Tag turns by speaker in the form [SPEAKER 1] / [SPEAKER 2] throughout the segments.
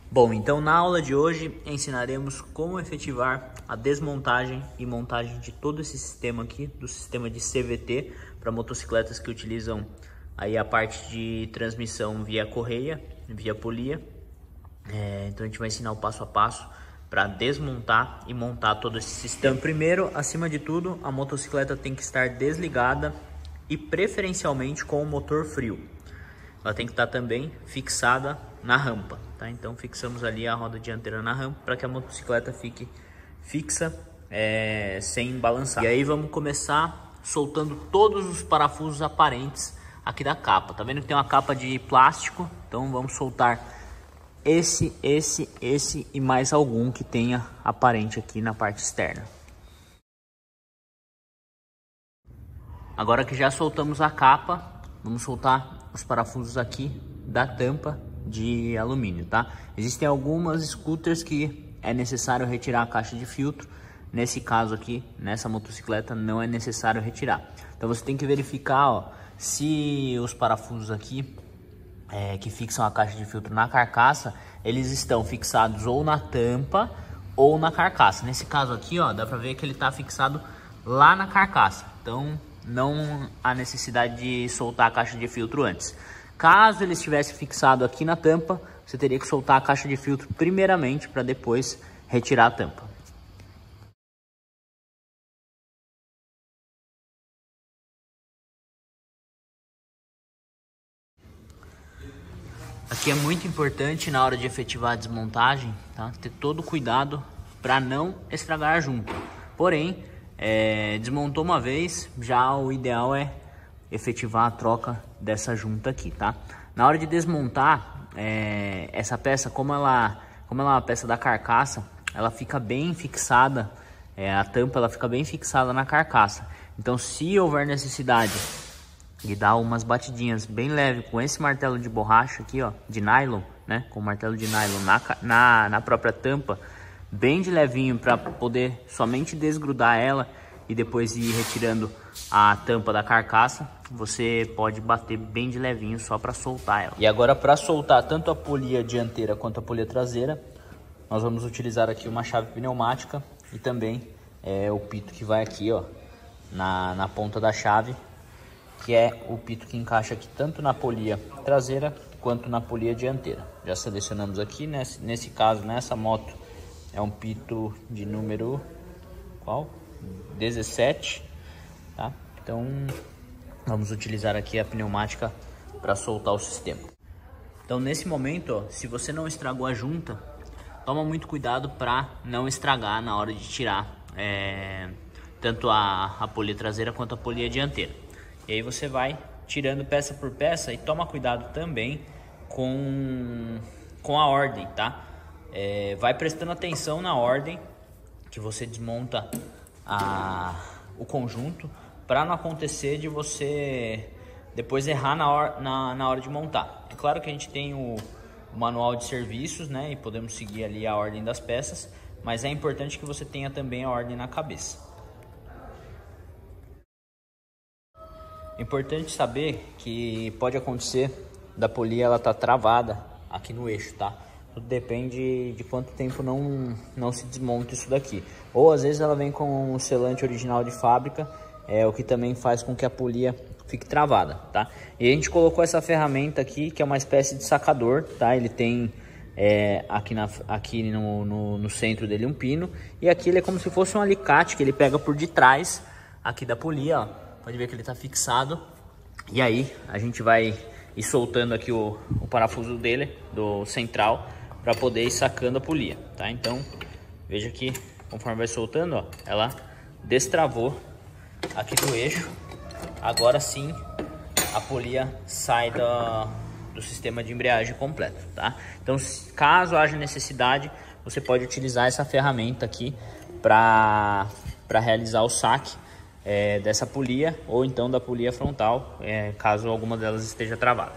[SPEAKER 1] Bom, então na aula de hoje ensinaremos como efetivar a desmontagem e montagem de todo esse sistema aqui, do sistema de CVT, para motocicletas que utilizam aí a parte de transmissão via correia, via polia. Então a gente vai ensinar o passo a passo para desmontar e montar todo esse sistema. Então, primeiro, acima de tudo, a motocicleta tem que estar desligada e preferencialmente com o motor frio. Ela tem que estar também fixada na rampa, tá? Então fixamos ali a roda dianteira na rampa para que a motocicleta fique fixa, sem balançar. E aí vamos começar soltando todos os parafusos aparentes aqui da capa. Tá vendo que tem uma capa de plástico? Então vamos soltar esse e mais algum que tenha aparente aqui na parte externa. Agora que já soltamos a capa, vamos soltar os parafusos aqui da tampa de alumínio, tá? Existem algumas scooters que é necessário retirar a caixa de filtro. Nesse caso aqui, nessa motocicleta, não é necessário retirar. Então você tem que verificar, ó, se os parafusos aqui que fixam a caixa de filtro na carcaça, eles estão fixados ou na tampa ou na carcaça. Nesse caso aqui, ó, dá pra ver que ele tá fixado lá na carcaça. Então não há necessidade de soltar a caixa de filtro antes. Caso ele estivesse fixado aqui na tampa, você teria que soltar a caixa de filtro primeiramente para depois retirar a tampa. Aqui é muito importante na hora de efetivar a desmontagem, tá? Ter todo o cuidado para não estragar a junta. Porém, desmontou uma vez, já o ideal é efetivar a troca dessa junta aqui, tá? Na hora de desmontar essa peça, como ela é uma peça da carcaça, ela fica bem fixada, a tampa ela fica bem fixada na carcaça. Então, se houver necessidade de dar umas batidinhas bem leve com esse martelo de borracha aqui, ó, de nylon, né? Com o martelo de nylon na própria tampa, bem de levinho, para poder somente desgrudar ela e depois ir retirando a tampa da carcaça. Você pode bater bem de levinho só para soltar ela. E agora, para soltar tanto a polia dianteira quanto a polia traseira, nós vamos utilizar aqui uma chave pneumática e também o pito que vai aqui, ó, na ponta da chave, que é o pito que encaixa aqui tanto na polia traseira quanto na polia dianteira. Já selecionamos aqui, nesse caso, nessa moto, é um pito de número qual? 17, tá? Então vamos utilizar aqui a pneumática para soltar o sistema. Então nesse momento, ó, se você não estragou a junta, toma muito cuidado para não estragar na hora de tirar tanto a polia traseira quanto a polia dianteira. E aí você vai tirando peça por peça e toma cuidado também com a ordem, tá? Vai prestando atenção na ordem que você desmonta o conjunto, para não acontecer de você depois errar na hora de montar. É claro que a gente tem o manual de serviços, né, e podemos seguir ali a ordem das peças, mas é importante que você tenha também a ordem na cabeça. É importante saber que pode acontecer da polia ela tá travada aqui no eixo, tá? Tudo depende de quanto tempo não se desmonta isso daqui. Ou às vezes ela vem com um selante original de fábrica, o que também faz com que a polia fique travada, tá? E a gente colocou essa ferramenta aqui, que é uma espécie de sacador, tá? Ele tem aqui no centro dele um pino, e aqui ele é como se fosse um alicate que ele pega por detrás aqui da polia, ó. Pode ver que ele está fixado. E aí a gente vai ir soltando aqui o parafuso dele, do central, para poder ir sacando a polia, tá? Então veja que conforme vai soltando, ó, ela destravou aqui do eixo. Agora sim a polia sai do sistema de embreagem completo, tá? Então, caso haja necessidade, você pode utilizar essa ferramenta aqui para realizar o saque dessa polia, ou então da polia frontal, caso alguma delas esteja travada.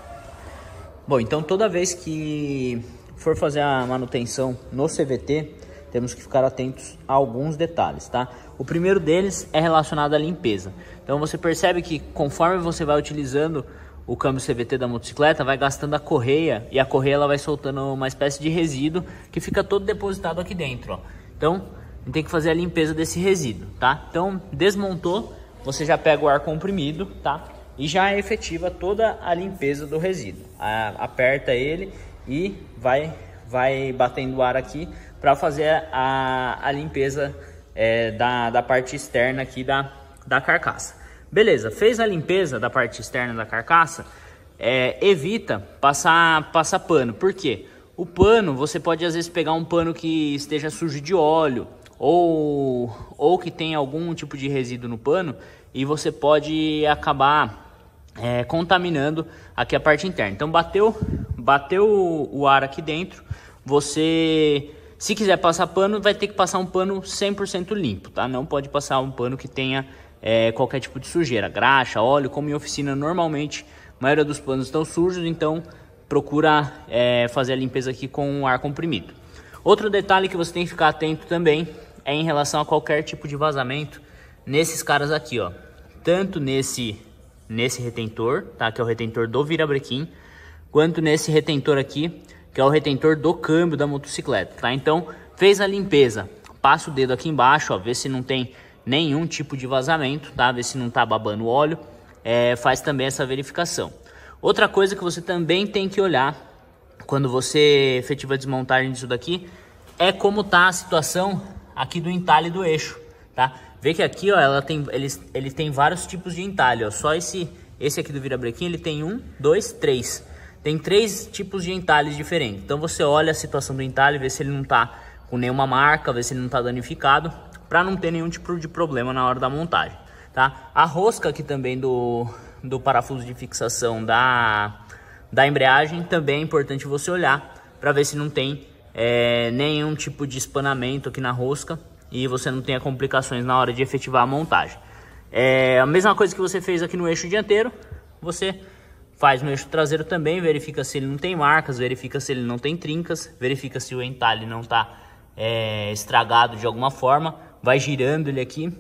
[SPEAKER 1] Bom, então toda vez que for fazer a manutenção no CVT, temos que ficar atentos a alguns detalhes, tá? O primeiro deles é relacionado à limpeza. Então você percebe que conforme você vai utilizando o câmbio CVT da motocicleta, vai gastando a correia e a correia ela vai soltando uma espécie de resíduo que fica todo depositado aqui dentro, ó. Então, a gente tem que fazer a limpeza desse resíduo, tá? Então, desmontou, você já pega o ar comprimido, tá? E já efetiva toda a limpeza do resíduo. Aperta ele e vai batendo o ar aqui para fazer a limpeza da parte externa aqui da carcaça. Beleza, fez a limpeza da parte externa da carcaça, evita passar pano. Por quê? O pano, você pode às vezes pegar um pano que esteja sujo de óleo ou que tem algum tipo de resíduo no pano e você pode acabar contaminando aqui a parte interna. Então bateu o ar aqui dentro, você, se quiser passar pano, vai ter que passar um pano 100% limpo, tá? Não pode passar um pano que tenha qualquer tipo de sujeira, graxa, óleo. Como em oficina normalmente a maioria dos panos estão sujos, então procura fazer a limpeza aqui com ar comprimido. Outro detalhe que você tem que ficar atento também é em relação a qualquer tipo de vazamento nesses caras aqui, ó. Tanto nesse retentor, tá? Que é o retentor do virabrequim, quanto nesse retentor aqui, que é o retentor do câmbio da motocicleta, tá? Então, fez a limpeza, passa o dedo aqui embaixo, ó, vê se não tem nenhum tipo de vazamento, tá? Vê se não tá babando óleo, faz também essa verificação. Outra coisa que você também tem que olhar quando você efetiva a desmontagem disso daqui é como tá a situação aqui do entalhe do eixo, tá? Vê que aqui, ó, ele tem vários tipos de entalhe, ó. Só esse aqui do virabrequim, ele tem 1, 2, 3. Tem 3 tipos de entalhes diferentes. Então você olha a situação do entalhe, vê se ele não tá com nenhuma marca, vê se ele não tá danificado, para não ter nenhum tipo de problema na hora da montagem, tá? A rosca aqui também do parafuso de fixação da embreagem também é importante você olhar para ver se não tem nenhum tipo de espanamento aqui na rosca e você não tenha complicações na hora de efetivar a montagem. A mesma coisa que você fez aqui no eixo dianteiro, você faz no eixo traseiro também, verifica se ele não tem marcas, verifica se ele não tem trincas, verifica se o entalhe não está estragado de alguma forma, vai girando ele aqui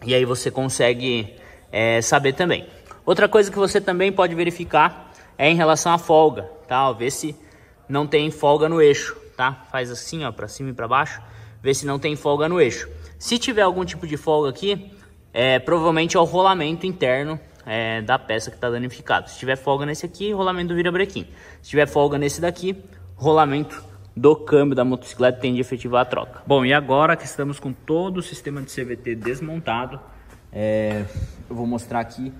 [SPEAKER 1] e aí você consegue saber também. Outra coisa que você também pode verificar é em relação à folga, tá? Vê se não tem folga no eixo, tá? Faz assim, ó, para cima e para baixo, vê se não tem folga no eixo. Se tiver algum tipo de folga aqui, provavelmente é o rolamento interno da peça que está danificado. Se tiver folga nesse aqui, rolamento do virabrequim. Se tiver folga nesse daqui, rolamento do câmbio da motocicleta, tem de efetivar a troca. Bom, e agora que estamos com todo o sistema de CVT desmontado, eu vou mostrar aqui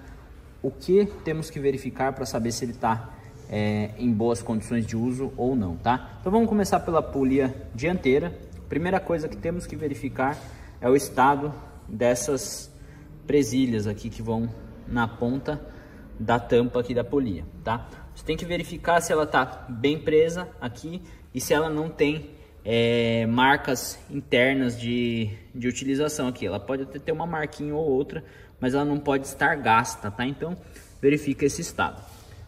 [SPEAKER 1] o que temos que verificar para saber se ele está em boas condições de uso ou não, tá? Então vamos começar pela polia dianteira. Primeira coisa que temos que verificar é o estado dessas presilhas aqui que vão na ponta da tampa aqui da polia, tá? Você tem que verificar se ela está bem presa aqui e se ela não tem marcas internas de utilização aqui. Ela pode até ter uma marquinha ou outra, mas ela não pode estar gasta, tá? Então verifica esse estado.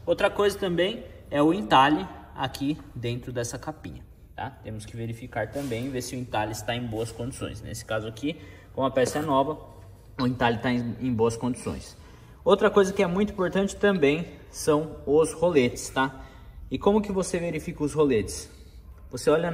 [SPEAKER 1] Outra coisa também é o entalhe aqui dentro dessa capinha, tá? Temos que verificar também, ver se o entalhe está em boas condições. Nesse caso aqui, como a peça é nova, o entalhe está em boas condições. Outra coisa que é muito importante também são os roletes, tá? E como que você verifica os roletes? Você olha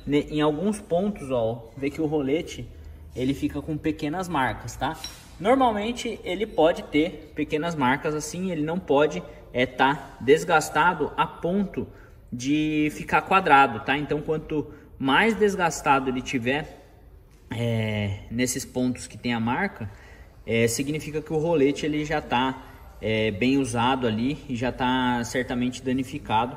[SPEAKER 1] em alguns pontos, ó, vê que o rolete ele fica com pequenas marcas, tá? Normalmente ele pode ter pequenas marcas assim, ele não pode estar desgastado a ponto de ficar quadrado, tá? Então quanto mais desgastado ele tiver nesses pontos que tem a marca, significa que o rolete ele já está bem usado ali e já está certamente danificado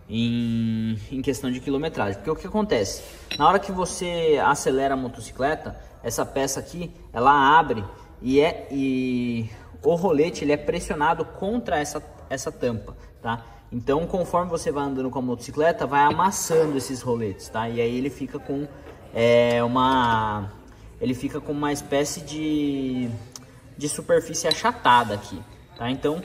[SPEAKER 1] em questão de quilometragem. Porque o que acontece? Na hora que você acelera a motocicleta, essa peça aqui, ela abre e o rolete ele é pressionado contra essa tampa, tá? Então, conforme você vai andando com a motocicleta, vai amassando esses roletes, tá? E aí ele fica com uma espécie de superfície achatada aqui, tá? Então,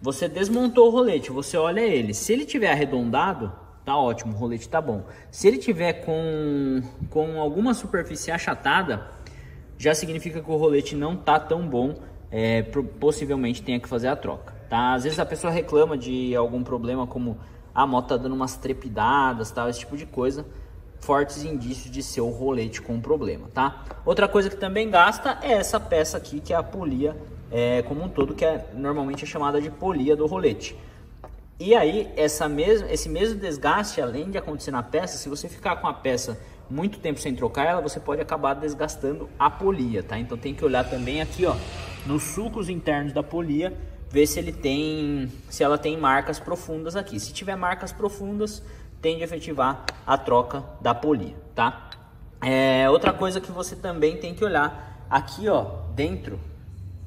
[SPEAKER 1] você desmontou o rolete, você olha ele. Se ele tiver arredondado, tá ótimo, o rolete tá bom. Se ele tiver com alguma superfície achatada, já significa que o rolete não tá tão bom, possivelmente tenha que fazer a troca. tá? Às vezes a pessoa reclama de algum problema como a moto tá dando umas trepidadas, tal, esse tipo de coisa. Fortes indícios de ser o rolete com problema, tá? Outra coisa que também gasta é essa peça aqui, que é a polia como um todo, que normalmente é chamada de polia do rolete. E aí, esse mesmo desgaste, além de acontecer na peça, se você ficar com a peça muito tempo sem trocar ela, você pode acabar desgastando a polia, tá? Então tem que olhar também aqui, ó, nos sulcos internos da polia, ver se ela tem marcas profundas aqui. Se tiver marcas profundas, tem de efetivar a troca da polia, tá? Outra coisa que você também tem que olhar aqui, ó, dentro,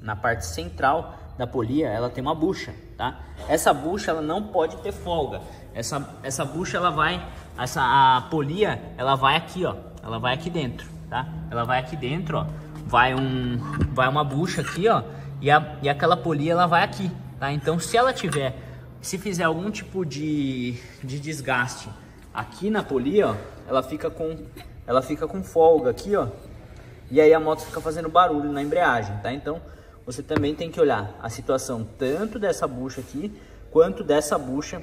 [SPEAKER 1] na parte central da polia, ela tem uma bucha, tá? Essa bucha, ela não pode ter folga. Essa bucha, a polia, ela vai aqui, ó, ela vai aqui dentro, tá? Ela vai aqui dentro, ó, vai uma bucha aqui, ó, e aquela polia, ela vai aqui, tá? Então, se fizer algum tipo de desgaste aqui na polia, ó, ela fica com folga aqui, ó, e aí a moto fica fazendo barulho na embreagem, tá? Então, você também tem que olhar a situação tanto dessa bucha aqui, quanto dessa bucha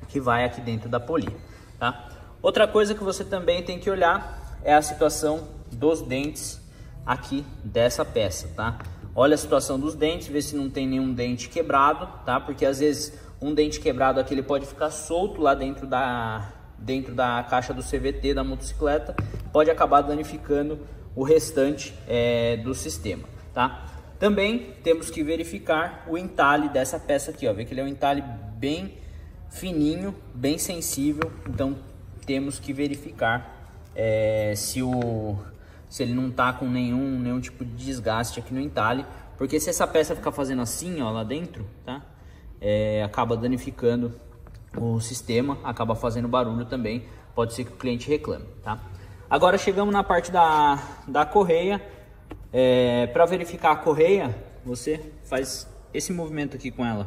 [SPEAKER 1] que vai aqui dentro da polia, tá? Outra coisa que você também tem que olhar é a situação dos dentes aqui dessa peça, tá? Olha a situação dos dentes, vê se não tem nenhum dente quebrado, tá? Porque às vezes um dente quebrado aqui, ele pode ficar solto lá dentro da caixa do CVT da motocicleta, pode acabar danificando o restante do sistema, tá? Também temos que verificar o entalhe dessa peça aqui, ó. Vê que ele é um entalhe bem fininho, bem sensível. Então temos que verificar se ele não tá com nenhum tipo de desgaste aqui no entalhe. Porque se essa peça ficar fazendo assim, ó, lá dentro, tá? Acaba danificando o sistema, acaba fazendo barulho também. Pode ser que o cliente reclame, tá? Agora chegamos na parte da correia. Para verificar a correia, você faz esse movimento aqui com ela.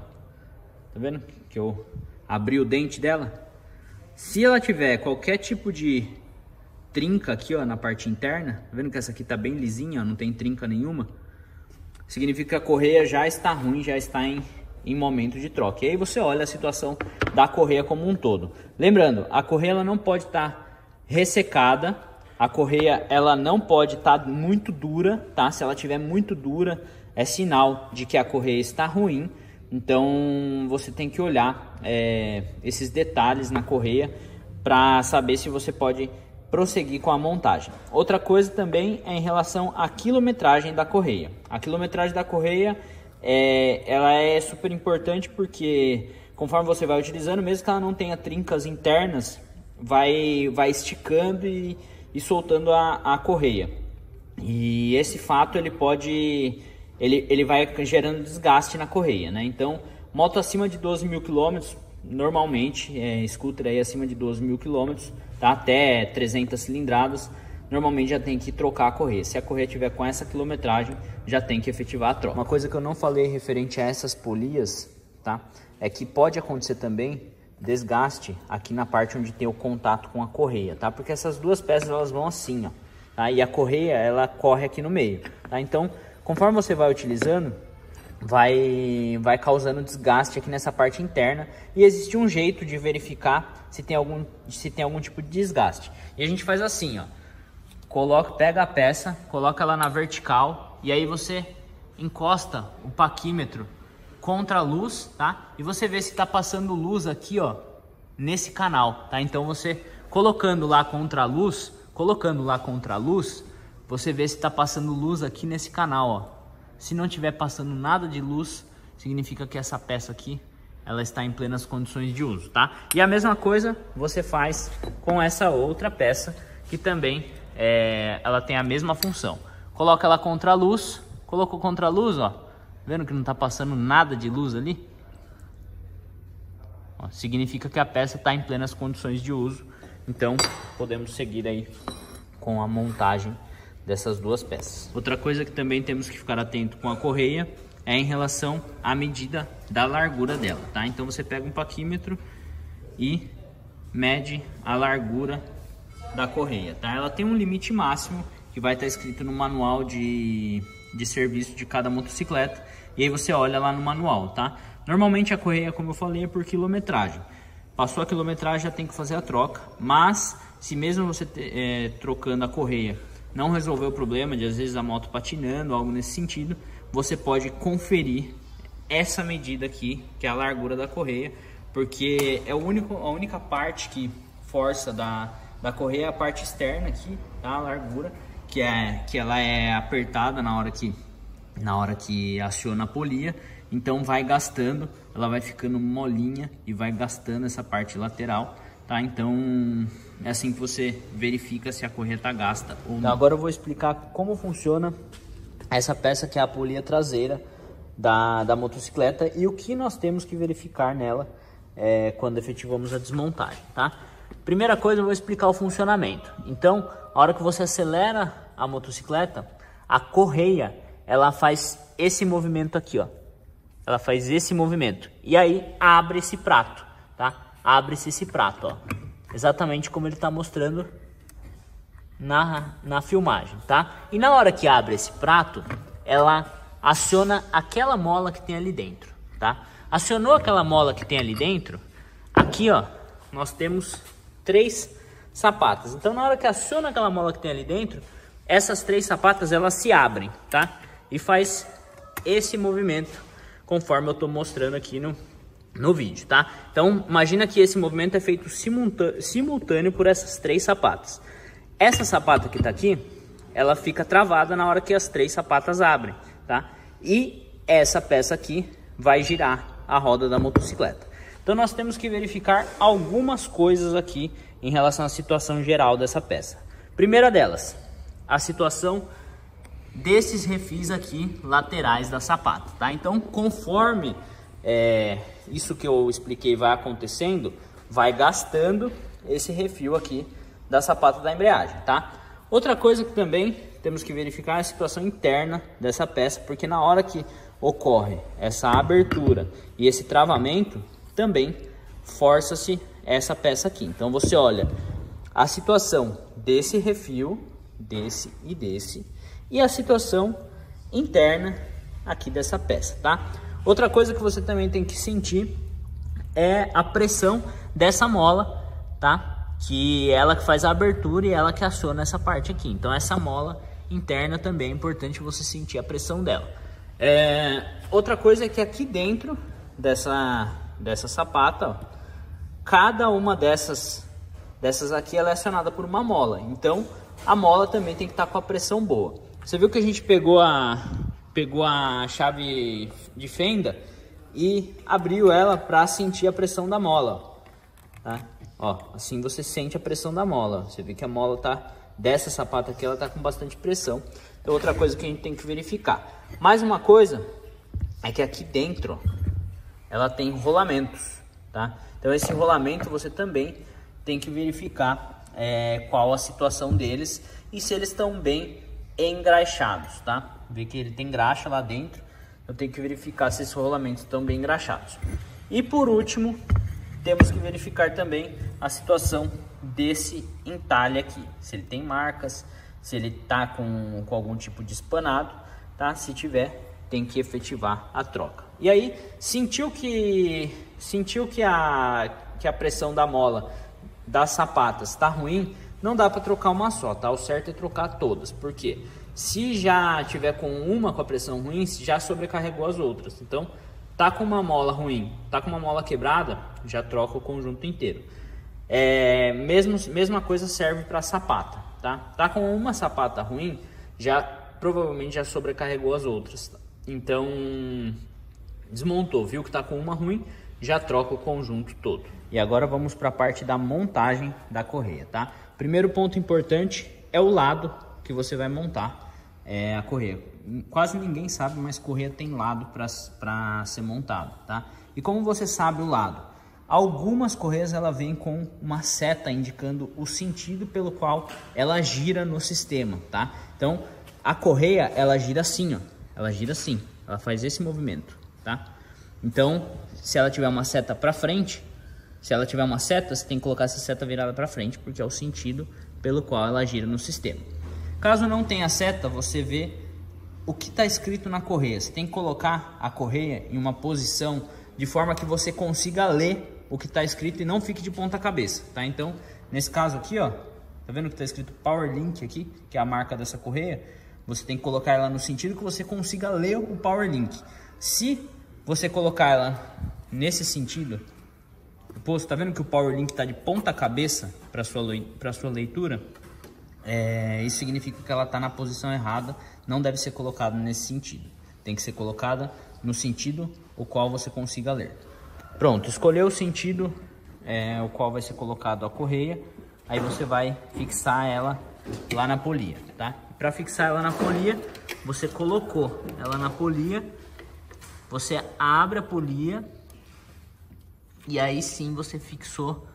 [SPEAKER 1] Tá vendo? Que eu abri o dente dela. Se ela tiver qualquer tipo de trinca aqui, ó, na parte interna, tá vendo que essa aqui tá bem lisinha, ó, não tem trinca nenhuma, significa que a correia já está ruim, já está em momento de troca. E aí você olha a situação da correia como um todo. Lembrando, a correia ela não pode estar ressecada. A correia ela não pode estar muito dura, tá? Se ela tiver muito dura, é sinal de que a correia está ruim. Então você tem que olhar esses detalhes na correia para saber se você pode prosseguir com a montagem. Outra coisa também é em relação à quilometragem da correia. A quilometragem da correia ela é super importante porque conforme você vai utilizando, mesmo que ela não tenha trincas internas, vai esticando e soltando a correia, e esse fato ele vai gerando desgaste na correia, né? Então, moto acima de 12 mil quilômetros, normalmente, scooter aí acima de 12 mil quilômetros, tá? Até 300 cilindradas, normalmente já tem que trocar a correia. Se a correia tiver com essa quilometragem, já tem que efetivar a troca. Uma coisa que eu não falei referente a essas polias, tá? É que pode acontecer também desgaste aqui na parte onde tem o contato com a correia, tá? Porque essas duas peças elas vão assim, ó, tá? E a correia ela corre aqui no meio, tá? Então, conforme você vai utilizando, vai causando desgaste aqui nessa parte interna, e existe um jeito de verificar se tem algum tipo de desgaste. E a gente faz assim, ó, pega a peça, coloca ela na vertical, e aí você encosta o paquímetro contra a luz, tá? E você vê se está passando luz aqui, ó, nesse canal, tá? Então você colocando lá contra a luz, você vê se está passando luz aqui nesse canal, ó. Se não tiver passando nada de luz, significa que essa peça aqui, ela está em plenas condições de uso, tá? E a mesma coisa você faz com essa outra peça, que também ela tem a mesma função. Coloca ela contra a luz, colocou contra a luz, ó. Vendo que não está passando nada de luz ali? Ó, significa que a peça está em plenas condições de uso. Então, podemos seguir aí com a montagem dessas duas peças. Outra coisa que também temos que ficar atento com a correia é em relação à medida da largura dela, tá? Então, você pega um paquímetro e mede a largura da correia, tá? Ela tem um limite máximo que vai estar escrito no manual de serviço de cada motocicleta, e aí você olha lá no manual, tá? Normalmente a correia, como eu falei, é por quilometragem. Passou a quilometragem, já tem que fazer a troca, mas se mesmo você trocando a correia não resolver o problema de às vezes a moto patinando, algo nesse sentido, você pode conferir essa medida aqui, que é a largura da correia, porque é a única parte que força da correia, a parte externa aqui, tá? A largura, que ela é apertada na hora que aciona a polia, então vai gastando, ela vai ficando molinha e vai gastando essa parte lateral, tá? Então é assim que você verifica se a correia tá gasta ou não. Então, agora eu vou explicar como funciona essa peça que é a polia traseira da motocicleta e o que nós temos que verificar nela quando efetivamos a desmontagem, tá? Primeira coisa, eu vou explicar o funcionamento. Então, a hora que você acelera a motocicleta, a correia, ela faz esse movimento aqui, ó. Ela faz esse movimento. E aí, abre esse prato, tá? Abre-se esse prato, ó. Exatamente como ele tá mostrando na filmagem, tá? E na hora que abre esse prato, ela aciona aquela mola que tem ali dentro, tá? Acionou aquela mola que tem ali dentro, aqui, ó, nós temos 3 sapatas. Então, na hora que aciona aquela mola que tem ali dentro, essas 3 sapatas, elas se abrem, tá? E faz esse movimento, conforme eu tô mostrando aqui no vídeo, tá? Então, imagina que esse movimento é feito simultâneo por essas 3 sapatas. Essa sapata que tá aqui, ela fica travada na hora que as 3 sapatas abrem, tá? E essa peça aqui vai girar a roda da motocicleta. Então nós temos que verificar algumas coisas aqui em relação à situação geral dessa peça. Primeira delas, a situação desses refis aqui laterais da sapata, tá? Então, conforme isso que eu expliquei vai acontecendo, vai gastando esse refil aqui da sapata da embreagem, tá? Outra coisa que também temos que verificar é a situação interna dessa peça, porque na hora que ocorre essa abertura e esse travamento, também força-se essa peça aqui. Então você olha a situação desse refil, desse e a situação interna aqui dessa peça, tá? Outra coisa que você também tem que sentir é a pressão dessa mola, tá? Que ela que faz a abertura e ela que aciona essa parte aqui. Então essa mola interna também é importante você sentir a pressão dela. Outra coisa é que aqui dentro dessa sapata, ó, cada uma dessas aqui ela é acionada por uma mola. Então a mola também tem que estar com a pressão boa. Você viu que a gente pegou a chave de fenda e abriu ela para sentir a pressão da mola, tá? Ó, assim você sente a pressão da mola. Você vê que a mola dessa sapata aqui, ela tá com bastante pressão. Então outra coisa que a gente tem que verificar. Mais uma coisa é que aqui dentro ela tem rolamentos, tá? Então esse rolamento você também tem que verificar qual a situação deles e se eles estão bem engraxados, tá? Vê que ele tem graxa lá dentro, eu tenho que verificar se esses rolamentos estão bem engraxados. E por último, temos que verificar também a situação desse entalhe aqui, se ele tem marcas, se ele tá com algum tipo de espanado, tá? Se tiver, tem que efetivar a troca. E aí, sentiu que a pressão da mola das sapatas está ruim, não dá para trocar uma só, tá? O certo é trocar todas, porque se já tiver com a pressão ruim, já sobrecarregou as outras. Então, tá com uma mola ruim, tá com uma mola quebrada, já troca o conjunto inteiro. Mesma coisa serve para sapata, tá? Tá com uma sapata ruim, provavelmente já sobrecarregou as outras. Então, desmontou, viu que tá com uma ruim, já troca o conjunto todo. E agora vamos para a parte da montagem da correia, tá? Primeiro ponto importante é o lado que você vai montar a correia. Quase ninguém sabe, mas correia tem lado para ser montado, tá? E como você sabe o lado? Algumas correias ela vem com uma seta indicando o sentido pelo qual ela gira no sistema, tá? Então a correia ela gira assim, ó. Ela gira assim, ela faz esse movimento, tá? Então se ela tiver uma seta para frente, se ela tiver uma seta, você tem que colocar essa seta virada para frente, porque é o sentido pelo qual ela gira no sistema. Caso não tenha seta, você vê o que está escrito na correia. Você tem que colocar a correia em uma posição de forma que você consiga ler o que está escrito e não fique de ponta cabeça, tá? Então, nesse caso aqui, ó, tá vendo que está escrito PowerLink aqui, que é a marca dessa correia? Você tem que colocar ela no sentido que você consiga ler o PowerLink. Se você colocar ela nesse sentido, pô, você tá vendo que o PowerLink está de ponta cabeça para sua leitura? Isso significa que ela está na posição errada, não deve ser colocada nesse sentido. Tem que ser colocada no sentido o qual você consiga ler. Pronto, escolheu o sentido o qual vai ser colocado a correia, aí você vai fixar ela lá na polia, tá? Para fixar ela na polia, você colocou ela na polia, você abre a polia e aí sim você fixou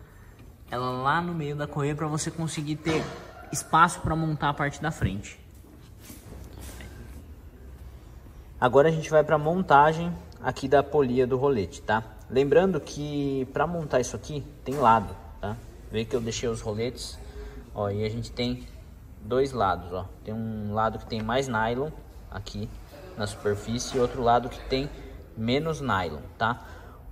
[SPEAKER 1] ela lá no meio da correia para você conseguir ter espaço para montar a parte da frente. Agora a gente vai para a montagem aqui da polia do rolete, tá? Lembrando que para montar isso aqui tem lado, tá? Vê que eu deixei os roletes, ó, e a gente tem dois lados, ó. Tem um lado que tem mais nylon aqui na superfície e outro lado que tem menos nylon, tá?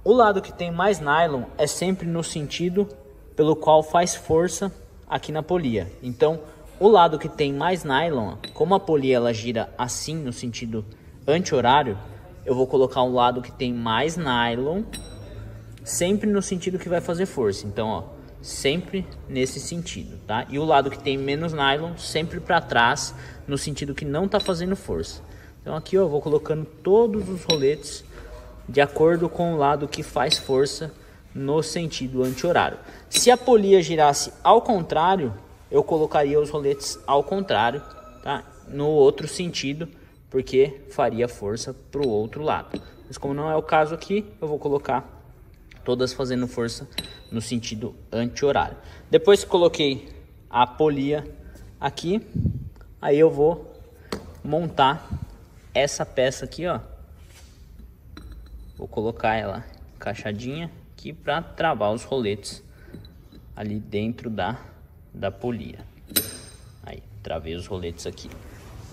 [SPEAKER 1] O lado que tem mais nylon é sempre no sentido pelo qual faz força aqui na polia. Então, o lado que tem mais nylon, como a polia ela gira assim no sentido anti-horário, eu vou colocar um lado que tem mais nylon sempre no sentido que vai fazer força. Então, ó, sempre nesse sentido, tá? E o lado que tem menos nylon sempre para trás no sentido que não tá fazendo força. Então aqui, ó, eu vou colocando todos os roletes de acordo com o lado que faz força no sentido anti-horário. Se a polia girasse ao contrário, eu colocaria os roletes ao contrário, tá? No outro sentido, porque faria força para o outro lado. Mas como não é o caso aqui, eu vou colocar todas fazendo força no sentido anti-horário. Depois que coloquei a polia aqui, aí eu vou montar essa peça aqui, ó. Vou colocar ela encaixadinha aqui para travar os roletes ali dentro da polia. Aí, travei os roletes aqui.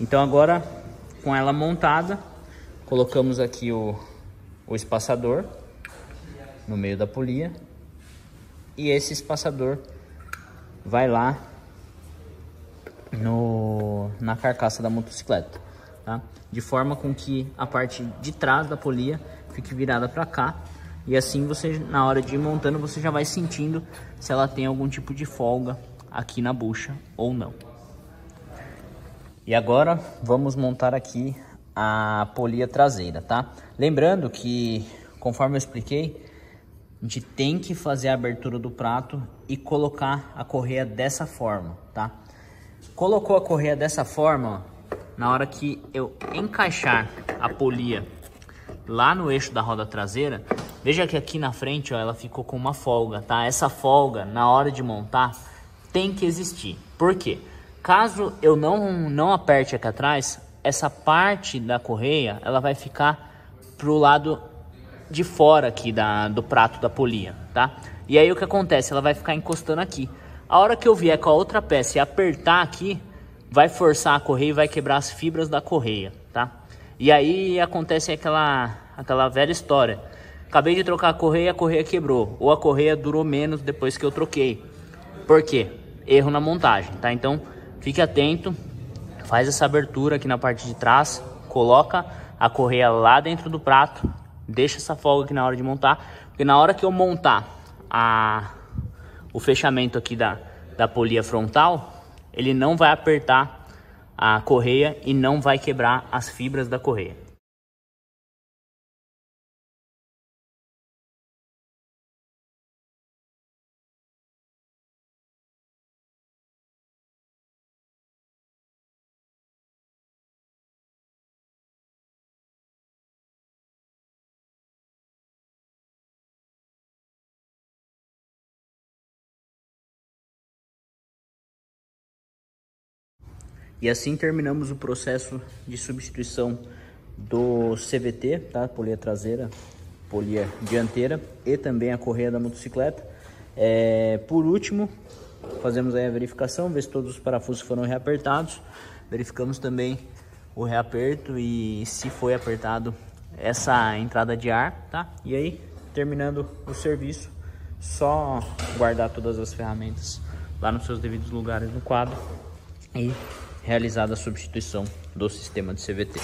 [SPEAKER 1] Então agora, com ela montada, colocamos aqui o espaçador no meio da polia. E esse espaçador vai lá na carcaça da motocicleta, tá? De forma com que a parte de trás da polia fique virada para cá. E assim você, na hora de ir montando, você já vai sentindo se ela tem algum tipo de folga aqui na bucha ou não. E agora vamos montar aqui a polia traseira, tá? Lembrando que, conforme eu expliquei, a gente tem que fazer a abertura do prato e colocar a correia dessa forma, tá? Colocou a correia dessa forma, na hora que eu encaixar a polia lá no eixo da roda traseira, veja que aqui na frente, ó, ela ficou com uma folga, tá? Essa folga, na hora de montar, tem que existir. Por quê? Caso eu não aperte aqui atrás, essa parte da correia, ela vai ficar pro lado de fora aqui do prato da polia, tá? E aí o que acontece? Ela vai ficar encostando aqui. A hora que eu vier com a outra peça e apertar aqui, vai forçar a correia e vai quebrar as fibras da correia, tá? E aí acontece aquela velha história. Acabei de trocar a correia quebrou. Ou a correia durou menos depois que eu troquei. Por quê? Erro na montagem, tá? Então, fique atento. Faz essa abertura aqui na parte de trás. Coloca a correia lá dentro do prato. Deixa essa folga aqui na hora de montar. Porque na hora que eu montar o fechamento aqui da polia frontal, ele não vai apertar a correia e não vai quebrar as fibras da correia. E assim terminamos o processo de substituição do CVT, tá? Polia traseira, polia dianteira e também a correia da motocicleta. Por último, fazemos aí a verificação, ver se todos os parafusos foram reapertados. Verificamos também o reaperto e se foi apertado essa entrada de ar, tá? E aí, terminando o serviço, só guardar todas as ferramentas lá nos seus devidos lugares no quadro e realizada a substituição do sistema de CVT.